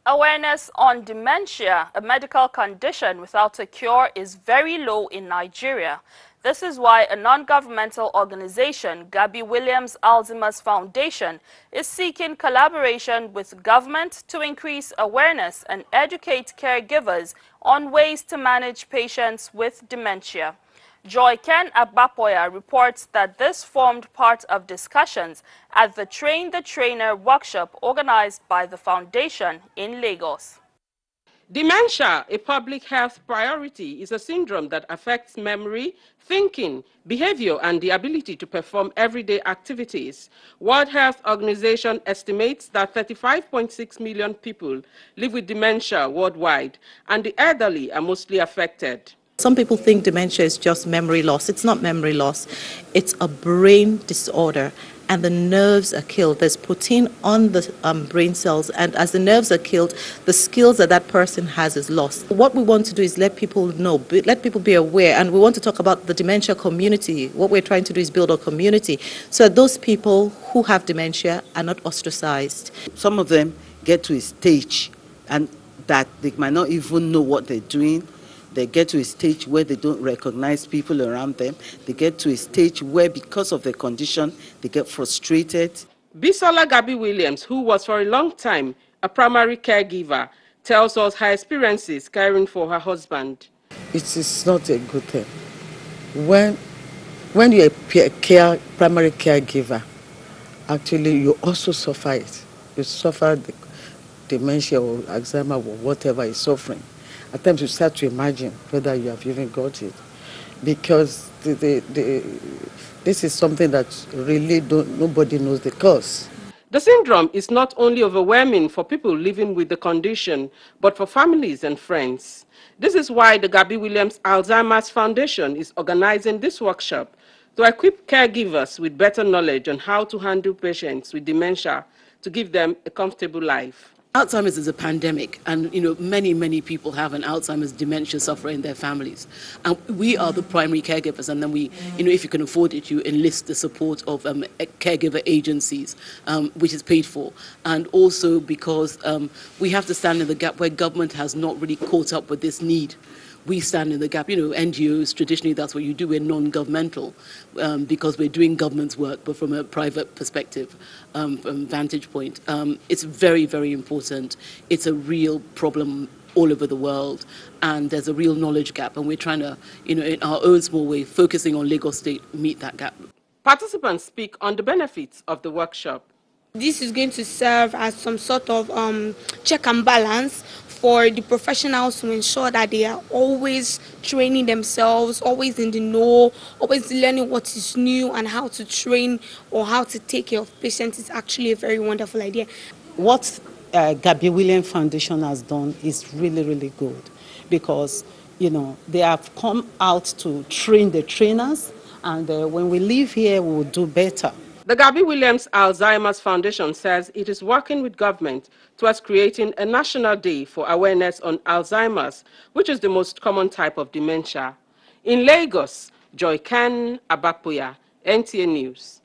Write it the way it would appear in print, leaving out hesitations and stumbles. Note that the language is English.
Awareness on dementia, a medical condition without a cure, is very low in Nigeria. This is why a non-governmental organization, Gabi-Williams Alzheimer's Foundation, is seeking collaboration with government to increase awareness and educate caregivers on ways to manage patients with dementia. Joy Ken Agbapoya reports that this formed part of discussions at the Train the Trainer workshop organized by the foundation in Lagos. Dementia, a public health priority, is a syndrome that affects memory, thinking, behavior, and the ability to perform everyday activities. World Health Organization estimates that 35.6 million people live with dementia worldwide, and the elderly are mostly affected. Some people think dementia is just memory loss. It's not memory loss. It's a brain disorder, and the nerves are killed. There's protein on the brain cells, and as the nerves are killed, the skills that that person has is lost. What we want to do is let people know, let people be aware, and we want to talk about the dementia community. What we're trying to do is build a community so that those people who have dementia are not ostracized. Some of them get to a stage and that they might not even know what they're doing. They get to a stage where they don't recognize people around them. They get to a stage where, because of their condition, they get frustrated. Abisola Gabi-Williams, who was for a long time a primary caregiver, tells us her experiences caring for her husband. It is not a good thing. When you're a primary caregiver, actually you also suffer it. You suffer the dementia or Alzheimer or whatever is suffering. At times you start to imagine whether you have even got it, because this is something that really nobody knows the cause. The syndrome is not only overwhelming for people living with the condition, but for families and friends. This is why the Gabi-Williams Alzheimer's Foundation is organizing this workshop to equip caregivers with better knowledge on how to handle patients with dementia to give them a comfortable life. Alzheimer's is a pandemic, and many people have an Alzheimer's dementia sufferer in their families, and we are the primary caregivers. And then we, if you can afford it, you enlist the support of caregiver agencies, which is paid for, and also because we have to stand in the gap where government has not really caught up with this need. We stand in the gap. NGOs, traditionally that's what you do. We're non-governmental because we're doing government's work, but from a private perspective, from vantage point. It's very, very important. It's a real problem all over the world, and there's a real knowledge gap, and we're trying to, in our own small way, focusing on Lagos State, meet that gap. Participants speak on the benefits of the workshop. This is going to serve as some sort of check and balance for the professionals to ensure that they are always training themselves, always in the know, always learning what is new, and how to train or how to take care of patients is actually a very wonderful idea. What Gabi-Williams Foundation has done is really, really good, because they have come out to train the trainers, and when we leave here, we will do better. The Gabi-Williams Alzheimer's Foundation says it is working with government towards creating a national day for awareness on Alzheimer's, which is the most common type of dementia. In Lagos, Joy Ken Agbapoya, NTA News.